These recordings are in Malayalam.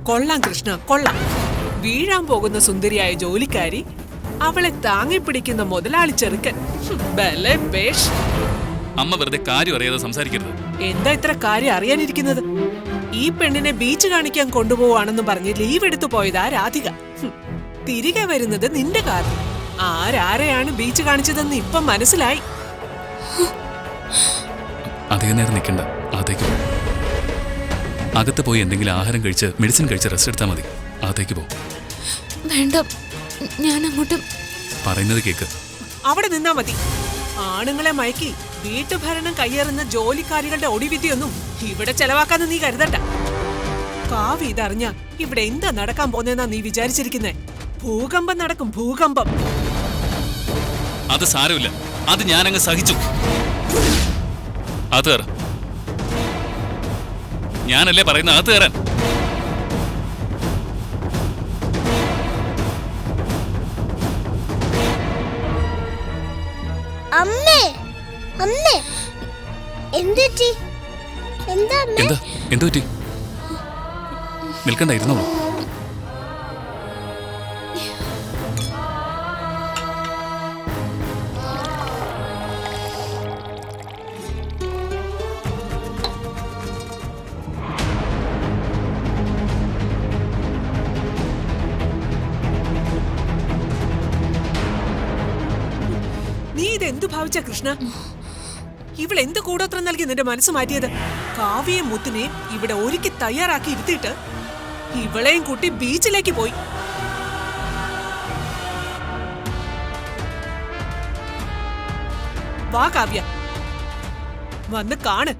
കൊള്ളാം കൃഷ്ണ, കൊള്ളാം. വീഴാൻ പോകുന്ന സുന്ദരിയായ ജോലിക്കാരി, അവളെ താങ്ങിപ്പിടിക്കുന്ന മുതലാളി ചെറുക്കൻ. ബലെ ബേഷ്. അമ്മ വെറുതെ കാര്യം അറിയാതെ സംസാരിക്കരുത്. എന്താ ഇത്ര കാര്യം അറിയാനിരിക്കുന്നത്? ഈ പെണ്ണിനെ ബീച്ച് കാണിക്കാൻ കൊണ്ടുപോവാണെന്ന് പറഞ്ഞ് ലീവ് എടുത്തു പോയതാ രാധിക. തിരികെ വരുന്നത് നിന്റെ കാരണം. ആരാരെയാണ് ബീച്ച് കാണിച്ചതെന്ന് ഇപ്പം മനസ്സിലായി. അധികം നേരം നിൽക്കണ്ട, അകത്തേക്ക് പോ. അകത്ത് പോയി എന്തെങ്കിലും ആഹാരം കഴിച്ച് മെഡിസിൻ കഴിച്ച് റെസ്റ്റ് എടുത്താൽ മതി. അകത്തേക്ക് പോ. വേണ്ട, ഞാൻ അങ്ങോട്ട്. പറയുന്നത് കേക്ക്. അവിടെ നിന്നാ മതി. ആണുങ്ങളെ മയക്കി വീട്ടുഭരണം കയ്യേറുന്ന ജോലിക്കാരികളുടെ ഒടിവിദ്യൊന്നും ഇവിടെ ചെലവാക്കാന്ന് നീ കരുതണ്ട. കാവ്യ ഇതറിഞ്ഞ ഇവിടെ എന്താ നടക്കാൻ പോന്നെന്നാ നീ വിചാരിച്ചിരിക്കുന്നേ? ഭൂകമ്പം നടക്കും, ഭൂകമ്പം. അത് സാരമില്ല, അത് ഞാനങ്ങ് സഹിച്ചു. അത് കയറ. ഞാനല്ലേ പറയുന്ന അകത്ത് കയറാൻ. അമ്മേ, അമ്മേ, എന്താ എന്താ എന്തു പറ്റി? നിൽക്കണ്ടായിരുന്നോളൂ. നീ ഇതെന്തു ഭാവിച്ച കൃഷ്ണ? ഇവളെന്ത് കൂടോത്രം നൽകി നിന്റെ മനസ്സ് മാറ്റിയത്? കാവ്യയും മുത്തിനെയും ഇവിടെ ഒരുക്കി തയ്യാറാക്കി ഇരുത്തിയിട്ട് ഇവളെയും കൂട്ടി ബീച്ചിലേക്ക് പോയി. വാ കാവ്യ, വന്ന് കാണ്.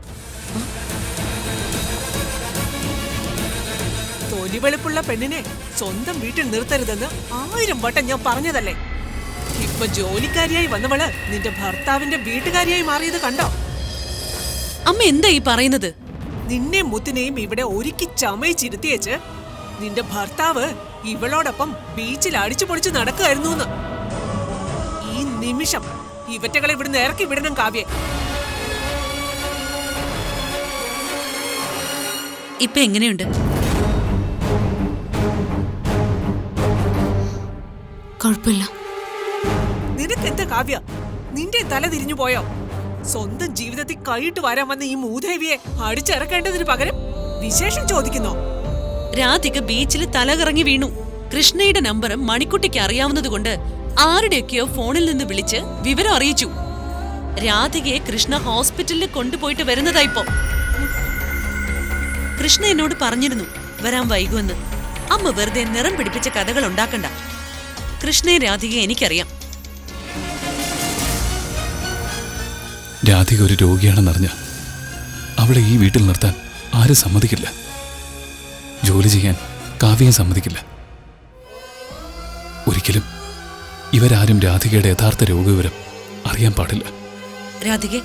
തൊലിവെളുപ്പുള്ള പെണ്ണിനെ സ്വന്തം വീട്ടിൽ നിർത്തരുതെന്ന് 1000 വട്ടം ഞാൻ പറഞ്ഞതല്ലേ? ഇപ്പൊ ജോലിക്കാരിയായി വന്നവള് നിന്റെ ഭർത്താവിന്റെ വീട്ടുകാരിയായി മാറിയത് കണ്ടോ? അമ്മ എന്താ ഈ പറയുന്നത്? നിന്നെ മുത്തിനെയും ഇവിടെ ഒരുക്കി ചമയിച്ചിരുത്തിയേച്ച് നിന്റെ ഭർത്താവ് ഇവളോടൊപ്പം ബീച്ചിൽ അടിച്ചു പൊളിച്ച് നടക്കുകയായിരുന്നു. ഈ നിമിഷം ഇവറ്റകളെ ഇവിടുന്ന് ഇറക്കി വിടണം കാവ്യെ. ഇപ്പൊ എങ്ങനെയുണ്ട്? കുഴപ്പമില്ല. നിനക്കെന്താ കാവ്യ, നിന്റെ തല തിരിഞ്ഞു പോയോ? സ്വന്തം ജീവിതത്തിൽ കൈയിട്ട് വരാൻ വന്ന ഈ മൂദേവിയെ അടിച്ചിറക്കേണ്ടതിന് പകരം വിശേഷം ചോദിക്കുന്നോ? രാധിക ബീച്ചിൽ തലകറങ്ങി വീണു. കൃഷ്ണയുടെ നമ്പർ മണിക്കുട്ടിക്ക് അറിയാവുന്നതുകൊണ്ട് ആരുടെയൊക്കെയോ ഫോണിൽ നിന്ന് വിളിച്ച് വിവരം അറിയിച്ചു. രാധികയെ കൃഷ്ണ ഹോസ്പിറ്റലിൽ കൊണ്ടുപോയിട്ട് വരുന്നതായിപ്പോ. കൃഷ്ണ എന്നോട് പറഞ്ഞിരുന്നു വരാൻ വൈകുമെന്ന്. അമ്മ വെറുതെ നിറം പിടിപ്പിച്ച കഥകൾ ഉണ്ടാക്കണ്ട. കൃഷ്ണയെ രാധികയെ എനിക്കറിയാം. രാധിക ഒരു രോഗിയാണെന്നറിഞ്ഞ അവളെ ഈ വീട്ടിൽ നിർത്താൻ ആരും സമ്മതിക്കില്ല. ജോലി ചെയ്യാൻ കാവ്യയും സമ്മതിക്കില്ല. ഒരിക്കലും ഇവരാരും രാധികയുടെ യഥാർത്ഥ രോഗവിവരം അറിയാൻ പാടില്ല. രാധിക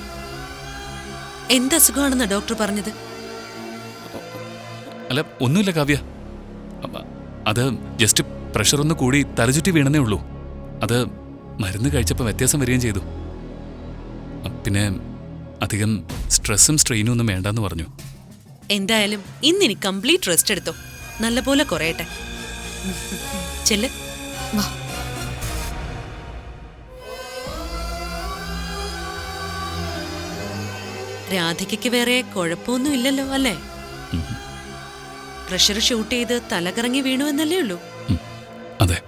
എന്തസുഖമാണെന്നാ ഡോക്ടർ പറഞ്ഞത്? അല്ല, ഒന്നുമില്ല കാവ്യ. അത് ജസ്റ്റ് പ്രഷർ ഒന്ന് കൂടി തലചുറ്റി വീണെന്നേ ഉള്ളൂ. അത് മരുന്ന് കഴിച്ചപ്പോൾ വ്യത്യാസം വരികയും ചെയ്തു. പിന്നെ അധികം സ്ട്രെസ്സും സ്ട്രെയിനും ഒന്നും വേണ്ടെന്ന് പറഞ്ഞു. എന്തായാലും ഇന്നിനി കംപ്ലീറ്റ് റെസ്റ്റ് എടുത്തോ, നല്ലപോലെ കുറയട്ടെ. ചെല്ല്. വാ. രാധികയ്ക്ക് വേറെ കുഴപ്പമൊന്നും ഇല്ലല്ലോ അല്ലേ? പ്രഷർ ഷൂട്ട് ചെയ്ത് തലകറങ്ങി വീണു എന്നല്ലേ ഉള്ളൂ? അതെ.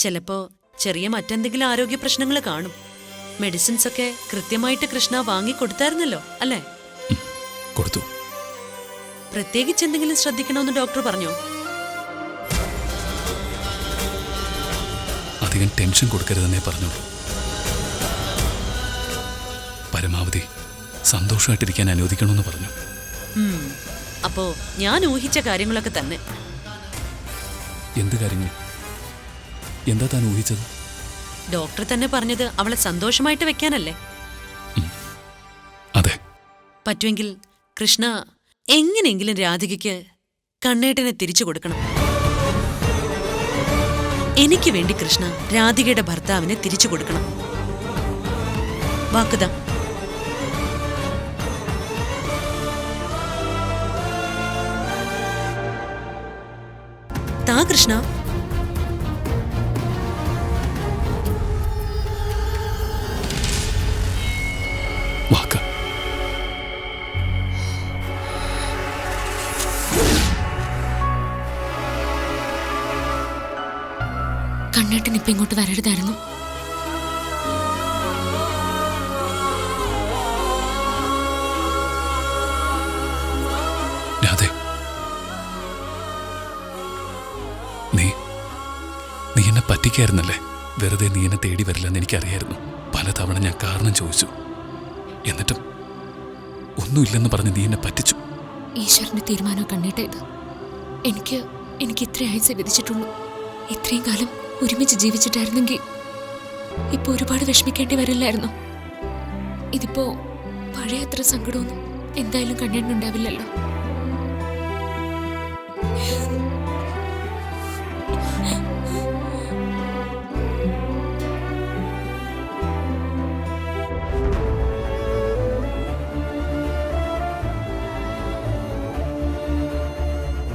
ചിലപ്പോ ചെറിയ മറ്റെന്തെങ്കിലും ആരോഗ്യ പ്രശ്നങ്ങൾ കാണും. മെഡിസിൻസ് ഒക്കെ കൃത്യമായിട്ട് കൃഷ്ണ വാങ്ങിക്കൊടുത്തായിരുന്നല്ലോ അല്ലേ? കൊടുത്തു. പ്രത്യേകിച്ച് എന്തെങ്കിലും ശ്രദ്ധിക്കണമെന്ന് ഡോക്ടർ പറഞ്ഞോ? അധികം ടെൻഷൻ കൊടുക്കരുതെന്നേ പറഞ്ഞോളൂ. പരമാവധി സന്തോഷമായിട്ടിരിക്കാൻ അനുവദിക്കണമെന്ന് പറഞ്ഞു. അപ്പോ ഞാൻ ഊഹിച്ച കാര്യങ്ങളൊക്കെ തന്നെ. എന്ത് കാര്യങ്ങൾ? എന്താ താൻ ഊഹിച്ചത്? ഡോക്ടർ തന്നെ പറഞ്ഞത് അവളെ സന്തോഷമായിട്ട് വെക്കാനല്ലേ? അതെ. പറ്റുമെങ്കിൽ കൃഷ്ണ എങ്ങനെയെങ്കിലും രാധികയ്ക്ക് കണ്ണേട്ടനെ തിരിച്ചു കൊടുക്കണം. എനിക്ക് വേണ്ടി കൃഷ്ണ രാധികയുടെ ഭർത്താവിനെ തിരിച്ചു കൊടുക്കണം. വാക്കുതാ. വാ കൃഷ്ണ. വാക്ക. കണ്ണേട്ടൻ ഇപ്പൊ ഇങ്ങോട്ട് വരരുതായിരുന്നു. രാധേ, നീ എന്നെ പറ്റിക്കായിരുന്നല്ലേ. വെറുതെ നീ എന്നെ തേടി വരില്ലെന്ന് എനിക്കറിയായിരുന്നു. പലതവണ ഞാൻ കാരണം ചോദിച്ചു. എന്നിട്ടും ഒന്നുമില്ലെന്ന് പറഞ്ഞ് നീ എന്നെ പറ്റിച്ചു. ഈശ്വരന്റെ തീരുമാനം കണ്ണേട്ട ഇത്. എനിക്ക് ഇത്ര ആയുസ് വിധിച്ചിട്ടുള്ളൂ. ഇത്രയും കാലം ഒരുമിച്ച് ജീവിച്ചിട്ടായിരുന്നെങ്കിൽ ഇപ്പൊ ഒരുപാട് വിഷമിക്കേണ്ടി വരില്ലായിരുന്നു. ഇതിപ്പോ പഴയ അത്ര സങ്കടമൊന്നും എന്തായാലും കണ്ണേട്ടനുണ്ടാവില്ലല്ലോ.